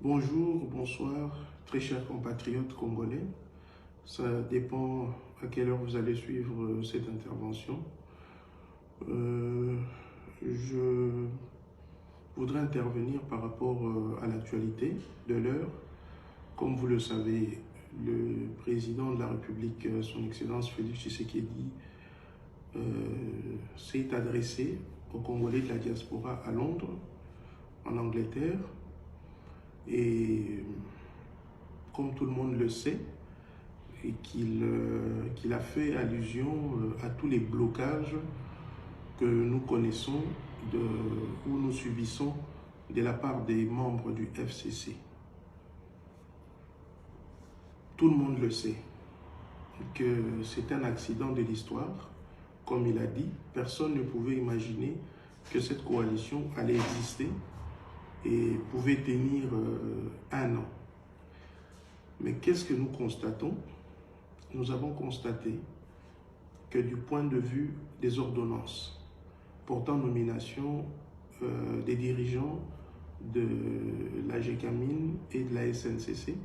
Bonjour, bonsoir, très chers compatriotes congolais. Ça dépend à quelle heure vous allez suivre cette intervention. Je voudrais intervenir par rapport à l'actualité de l'heure. Comme vous le savez, le président de la République, son Excellence Félix Tshisekedi, s'est adressé aux Congolais de la diaspora à Londres, en Angleterre. Et comme tout le monde le sait, et qu'il a fait allusion à tous les blocages que nous connaissons ou nous subissons de la part des membres du FCC. Tout le monde le sait, que c'est un accident de l'histoire. Comme il a dit, personne ne pouvait imaginer que cette coalition allait exister et pouvait tenir un an. Mais qu'est-ce que nous constatons? Nous avons constaté que du point de vue des ordonnances portant nomination des dirigeants de la GECAMIN et de la SNCC,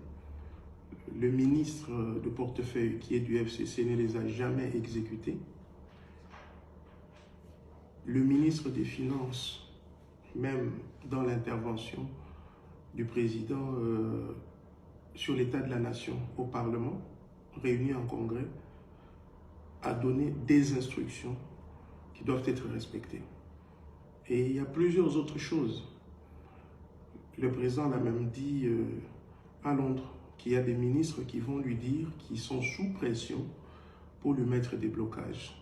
le ministre de portefeuille qui est du FCC ne les a jamais exécutés. Le ministre des Finances, même dans l'intervention du président sur l'état de la nation au Parlement, réuni en congrès, a donné des instructions qui doivent être respectées. Et il y a plusieurs autres choses. Le président l'a même dit à Londres, qu'il y a des ministres qui vont lui dire qu'ils sont sous pression pour lui mettre des blocages.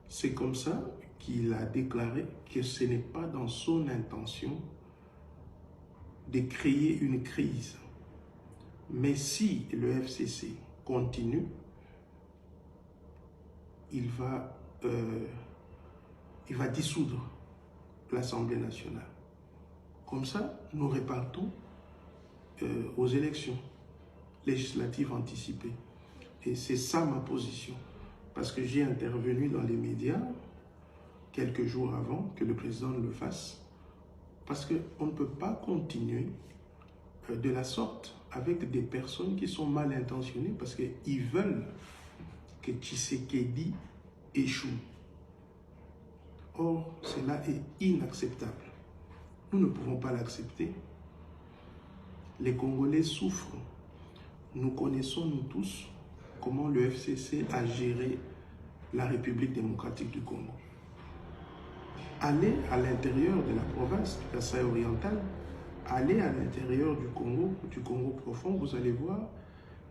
C'est comme ça qu'il a déclaré que ce n'est pas dans son intention de créer une crise. Mais si le FCC continue, il va dissoudre l'Assemblée nationale. Comme ça, nous repartons aux élections législatives anticipées. Et c'est ça ma position. Parce que j'ai intervenu dans les médias quelques jours avant que le président le fasse. Parce qu'on ne peut pas continuer de la sorte avec des personnes qui sont mal intentionnées parce qu'ils veulent que Tshisekedi échoue. Or, cela est inacceptable. Nous ne pouvons pas l'accepter. Les Congolais souffrent. Nous connaissons, nous tous, comment le FCC a géré la République démocratique du Congo. Allez à l'intérieur de la province du Kasaï oriental, allez à l'intérieur du Congo profond, vous allez voir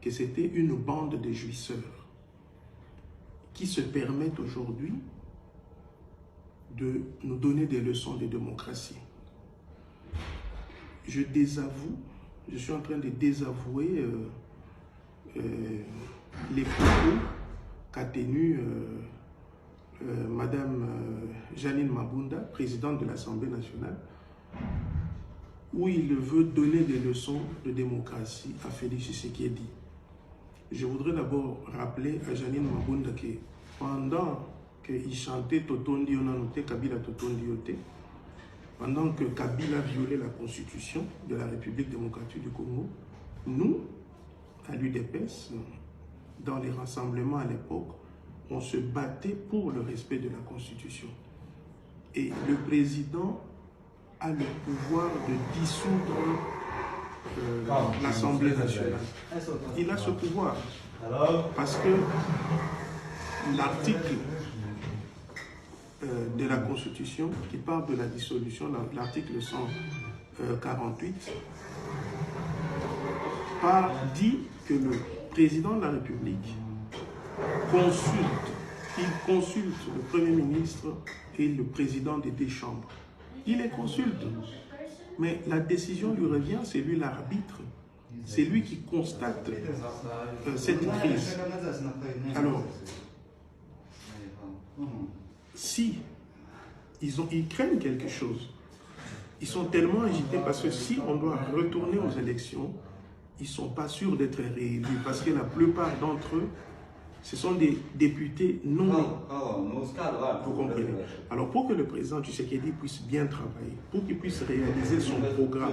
que c'était une bande de jouisseurs qui se permettent aujourd'hui de nous donner des leçons de démocratie. Je désavoue, je suis en train de désavouer les propos qu'a tenus Madame Janine Mabunda, présidente de l'Assemblée nationale, où il veut donner des leçons de démocratie à Félix Tshisekedi. Je voudrais d'abord rappeler à Janine Mabunda que pendant qu'il chantait Totondi Onanote, Kabila Totondi Ote, pendant que Kabila violait la constitution de la République démocratique du Congo, nous, à l'UDPS, dans les rassemblements à l'époque, on se battait pour le respect de la constitution. Et le président a le pouvoir de dissoudre l'Assemblée nationale. Il a ce pouvoir parce que l'article de la Constitution qui parle de la dissolution, l'article 148, dit que le président de la République consulte le Premier ministre et le président des deux chambres. Il les consulte. Mais la décision lui revient, c'est lui l'arbitre. C'est lui qui constate cette crise. Alors, si ils craignent quelque chose, ils sont tellement agités parce que si on doit retourner aux élections, ils ne sont pas sûrs d'être réélus parce que la plupart d'entre eux Ce sont des députés nommés. Vous comprenez? Alors pour que le président Tshisekedi puisse bien travailler, pour qu'il puisse réaliser son programme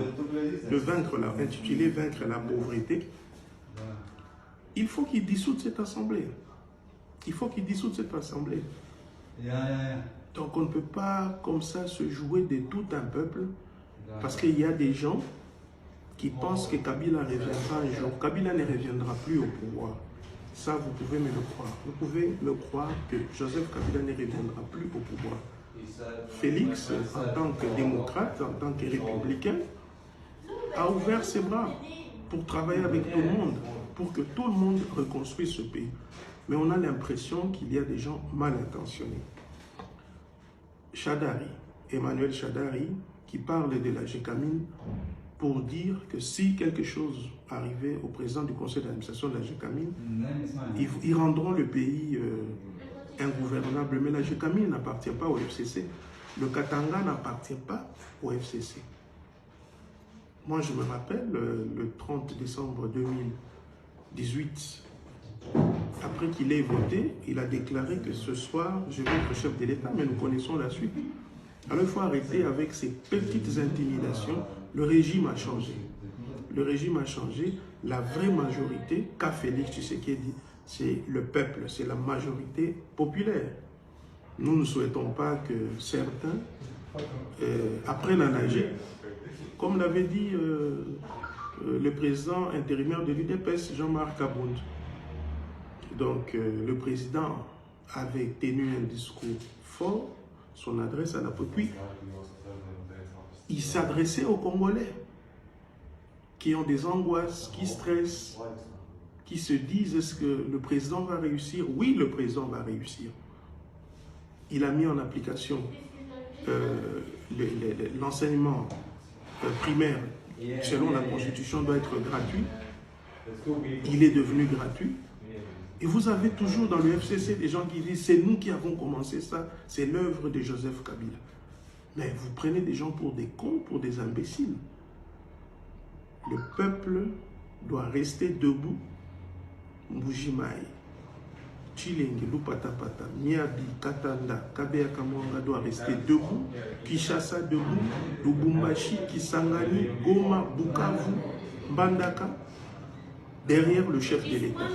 de vaincre intitulé « Vaincre la pauvreté », il faut qu'il dissoute cette assemblée. Il faut qu'il dissoute cette assemblée. Donc on ne peut pas comme ça se jouer de tout un peuple parce qu'il y a des gens qui pensent que Kabila reviendra un jour. Kabila ne reviendra plus au pouvoir. Ça, vous pouvez me le croire. Vous pouvez me croire que Joseph Kabila ne reviendra plus au pouvoir. Félix, en tant que démocrate, en tant que républicain, a ouvert ses bras pour travailler avec tout le monde, pour que tout le monde reconstruise ce pays. Mais on a l'impression qu'il y a des gens mal intentionnés. Shadari, Emmanuel Shadari, qui parle de la GECAMIN pour dire que si quelque chose arrivait au président du conseil d'administration de la GECAMIN, ils rendront le pays ingouvernable. Mais la GECAMIN n'appartient pas au FCC. Le Katanga n'appartient pas au FCC. Moi, je me rappelle, le 30 décembre 2018, après qu'il ait voté, il a déclaré que ce soir, je vais être chef de l'État, mais nous connaissons la suite. Alors, il faut arrêter avec ces petites intimidations. Le régime a changé. Le régime a changé. La vraie majorité, qu'a Félix Tshisekedi, c'est le peuple, c'est la majorité populaire. Nous ne souhaitons pas que certains apprennent à nager. Comme l'avait dit le président intérimaire de l'UDPS, Jean-Marc Abound. Donc, le président avait tenu un discours fort, son adresse à la peuple. Puis, il s'adressait aux Congolais qui ont des angoisses, qui stressent, qui se disent, est-ce que le président va réussir? Oui, le président va réussir. Il a mis en application l'enseignement primaire, selon la Constitution, doit être gratuit. Il est devenu gratuit. Et vous avez toujours dans le FCC des gens qui disent, c'est nous qui avons commencé ça, c'est l'œuvre de Joseph Kabila. Mais vous prenez des gens pour des cons, pour des imbéciles. Le peuple doit rester debout. Mbujimai, Chilengi, Lupatapata, Miabi, Katanda, Kabea Kamwanga doit rester debout. Kinshasa debout. Lubumbashi, Kisangani, Goma, Bukavu, Mbandaka, derrière le chef de l'État.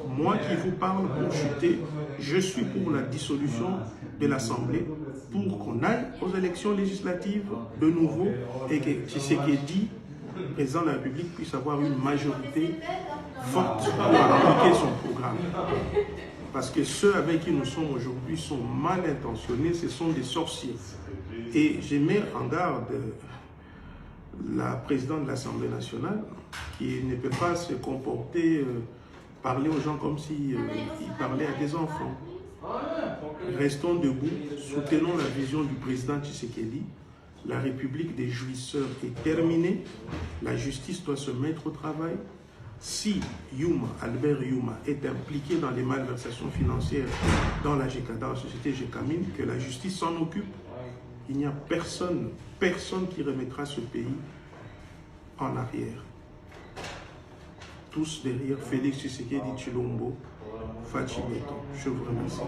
Moi qui vous parle pour chuter, je suis pour la dissolution de l'Assemblée, pour qu'on aille aux élections législatives de nouveau et que Tshisekedi, président de la République, puisse avoir une majorité forte pour appliquer son programme. Parce que ceux avec qui nous sommes aujourd'hui sont mal intentionnés, ce sont des sorciers. Et je mets en garde la présidente de l'Assemblée nationale qui ne peut pas se comporter, parler aux gens comme s'il parlait à des enfants. Restons debout, soutenons la vision du président Tshisekedi. La République des jouisseurs est terminée. La justice doit se mettre au travail. Si Albert Yuma est impliqué dans les malversations financières dans la société GECAMIN, que la justice s'en occupe. Il n'y a personne qui remettra ce pays en arrière. Tous derrière Félix Tshisekedi Tshilombo, Fachi Beton. Je vous remercie.